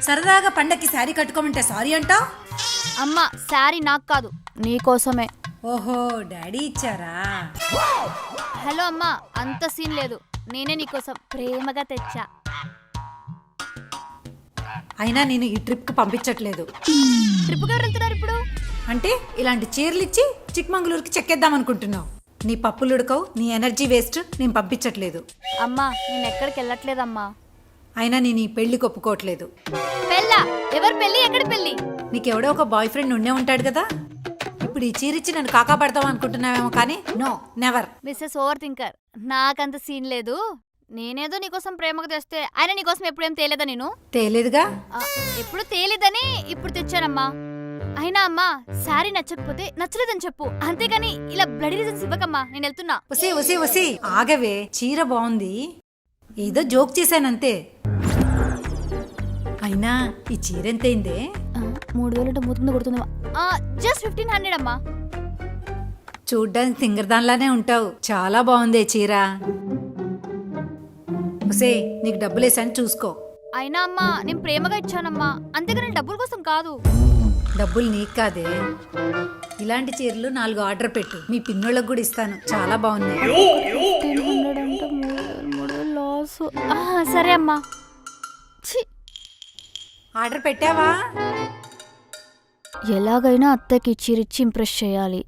సరదాగా పండక్కి శారీ కట్టుకోమంటే సారీ అంటావు. అమ్మా శారీ నాకు కాదు నీకోసమే. ఓహో డాడీ ఇచ్చారా? హలో అమ్మా, అంత సీన్ లేదు, నేనే నీకోసం ప్రేమగా తెచ్చా. అయినా నేను ఈ ట్రిప్కి పంపించట్లేదు. ట్రిప్కి ఎవరు వెళ్తున్నారు ఇప్పుడు? అంటే ఇలాంటి చీరలు ఇచ్చి చిక్మంగళూరుకి చెక్కేద్దాం అనుకుంటున్నావు. నీ పప్పులు ఉడకవు, నీ ఎనర్జీ వేస్ట్, నేను పంపించట్లేదు. అమ్మా నేను ఎక్కడికి వెళ్ళట్లేదమ్మా. అయినా నేను ఈ పెళ్లికి ఒప్పుకోవట్లేదు. పెళ్ళా? ఎవరు పెళ్ళి? ఎక్కడ పెళ్ళి? నీకెవడో ఒక బాయ్ ఫ్రెండ్ ఉండే ఉంటాడు కదా. ఇప్పుడు ఈ చీరిచ్చి నన్ను కాకా పడతావు అనుకుంటున్నావేమో, కానీ no never. Mrs over thinker, నాకంత సీన్ లేదు. నేనేదో నీకోసం ప్రేమగా తెస్తే ఆయన నీకోసం ఎప్పుడేం తేలేదా? నేను తేలేదుగా. ఎప్పుడు తేలేదని ఇప్పుడు తెచ్చానమ్మా. అయినా అమ్మా శారీ నచ్చకపోతే నచ్చలేదని చెప్పు, అంతేగాని ఇలా బ్లడీ రీజన్స్ ఇవ్వకమ్మా. నేను వెళ్తున్నా. వసి ఆగవే, చీర బాగుంది, ఏదో జోక్ చేశానంతే. అయినా ఈ చీర ఎంతైందే? 3000 మూతుంది కొడుతుందమ్మా. జస్ట్ 1500 అమ్మా. చూడ్డానికి సింగర్దాన్లానే ఉంటావు, చాలా బాగుంది చీర. ఒసే నీకు డబ్బులు వేసాను చూసుకో. అయినా అమ్మా నేను ప్రేమగా ఇచ్చానమ్మా, అంతేగాని డబ్బుల కోసం కాదు. డబ్బులు నీకు కాదే, ఇలాంటి చీరలు 4 ఆర్డర్ పెట్టు, మీ పిన్నోళ్ళకు కూడా ఇస్తాను, చాలా బాగున్నాయి. సరే అమ్మా. ఆర్డర్ పెట్టావా? ఎలాగైనా అత్తకి చీరిచ్చి ఇంప్రెస్ చేయాలి.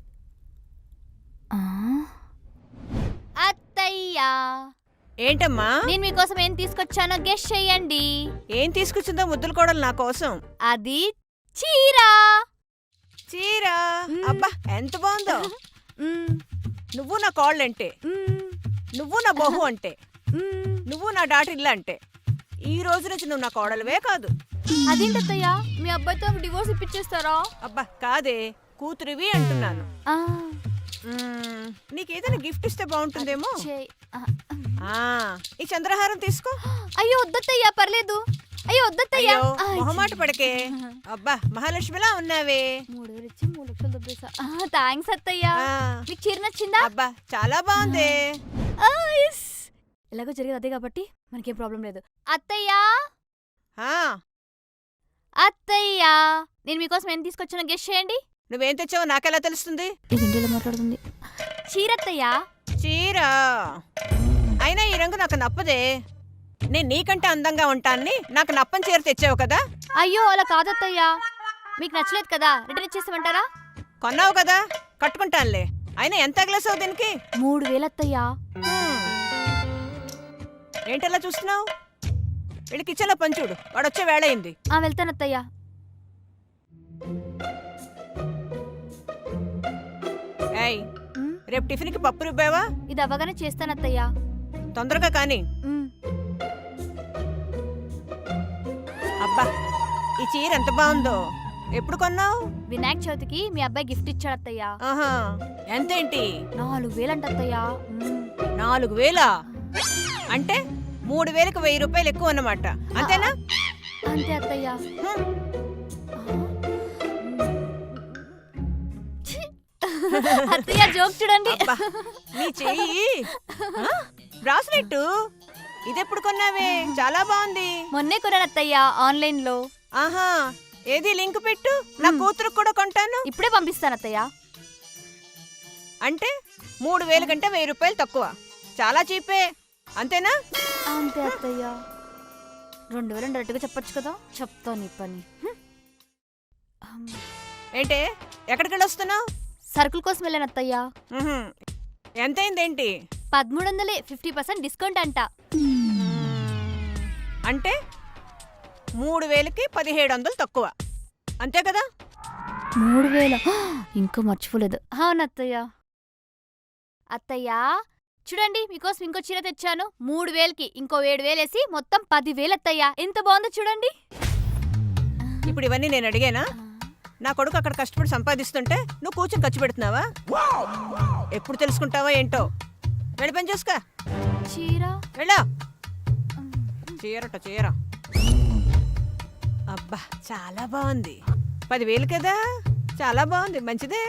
అత్తయ్యా, ఏంటమ్మా? నేను మీకోసం ఏం తీసుకొచ్చానో గెస్ చెయ్యండి. ఏం తీసుకొచ్చిందో ముద్దుల కోడలు నా కోసం? అది చీర. చీర? అబ్బా ఎంత బాగుందో. నువ్వు నా కోళ్ళంటే, నువ్వు నా బహు అంటే, నువ్వు నా డాటర్ ఇల్లు అంటే, ఈ రోజు నుంచి నువ్వు నా కోడలువే కాదు. అదేంటత్తయ్యా, మీ అబ్బాయితో డివోర్స్ ఇప్పించేస్తారా? అబ్బా కాదే, కూతురివి అంటున్నాను. నీకేదైనా గిఫ్ట్ ఇస్తే బాగుంటుందేమో. ఈ చంద్రహారం తీసుకో. అయ్యో వద్దత్తయ్యా, పర్లేదు. అయ్యో వద్దత్తయ్యా. మొహమాట పడకే. అబ్బా మహాలక్ష్మిలా ఉన్నావే. 3000 ఇచ్చి 3 లక్షలు దొబ్బేసా. థ్యాంక్స్ అత్తయ్యా. మీకు చీర నచ్చిందా? అబ్బా చాలా బాగుంది. ఎలాగో జరిగేది అదే కాబట్టి మనకేం ప్రాబ్లం లేదు. అత్తయ్యా, అత్తయ్యా, నేను మీకోసం ఏం తీసుకొచ్చానో గెస్ చేయండి. నువ్వేం తెచ్చావో నాకెలా తెలుస్తుంది? ఇది మాట్లాడుతుంది. చీరత్తయ్యా. చీర? అయినా ఈ రంగు నాకు నప్పదే. నేను నీకంటే అందంగా ఉంటాన్ని నాకు నప్పని చీర తెచ్చావు కదా. అయ్యో అలా కాదత్తయ్యా, మీకు నచ్చలేదు కదా, రిటర్న్ ఇచ్చేస్తామంటారా? కొన్నావు కదా, కట్టుకుంటానులే. అయినా ఎంత ఎగలేసావు దీనికి? 3000 అత్తయ్యా. ఏంటలా చూస్తున్నావు? వీడి కిచెన్లో పంచుడు, వాడు వచ్చే వేళయింది. వెళ్తానత్తయ్యా. ఏయ్, రేపు టిఫిన్కి పప్పు రుబ్బావా? ఇది అవ్వగానే చేస్తానత్తయ్యా. తొందరగా కానీ. అబ్బా ఈ చీర ఎంత బాగుందో. ఎప్పుడు కొన్నావు? వినాయక చవితికి మీ అబ్బాయి గిఫ్ట్ ఇచ్చాడు అత్తయ్యా. ఆహా, ఎంతేంటి? 4000 అంట అత్తయ్యా. 4000? అంటే 3000కి 1000 రూపాయలు ఎక్కువ అన్నమాట, అంతేనా? అంతే అత్తయ్యా. అత్తయ్య జోక్ చూడండి. నీ చెయ్యి బ్రాస్లెట్ ఇదెప్పుడు కొన్నావే? చాలా బాగుంది. మొన్నే కొన్నాను అత్తయ్య, ఆన్లైన్ లో. ఆహా, ఏది లింక్ పెట్టు, నా కూతురు కూడా కొంటాను. ఇప్పుడే పంపిస్తాను అత్తయ్య. అంటే 3000 కంటే 1000 రూపాయలు తక్కువ, చాలా చీపే, అంతేనా? అంతే అత్తయ్య. 2000 డైరెక్ట్గా చెప్పొచ్చు కదా. చెప్తాను ఈ పని. ఏంటే, ఎక్కడికి వెళ్ళొస్తున్నావు? సరుకుల కోసం వెళ్ళాను అత్తయ్య. ఎంతైందేంటి? 1300, 50% డిస్కౌంట్ అంట. అంటే 3000కి 1700 తక్కువ, అంతే కదా? 3000? ఇంకా మర్చిపోలేదు. అవును అత్తయ్య. అత్తయ్య చూడండి, మీకోసం ఇంకో చీర తెచ్చాను. 3000కి ఇంకో 7000 వేసి మొత్తం 10,000 అత్తయ్య. ఎంత బాగుందో చూడండి. ఇప్పుడు ఇవన్నీ నేను అడిగానా? నా కొడుకు అక్కడ కష్టపడి సంపాదిస్తుంటే నువ్వు కూర్చొని ఖర్చు పెడుతున్నావా? ఎప్పుడు తెలుసుకుంటావా ఏంటో. వెళ్ళి పని చూసుకో. చీర వెళ్ళా. చీరట చీర. అబ్బా చాలా బాగుంది. 10,000 కదా, చాలా బాగుంది, మంచిదే.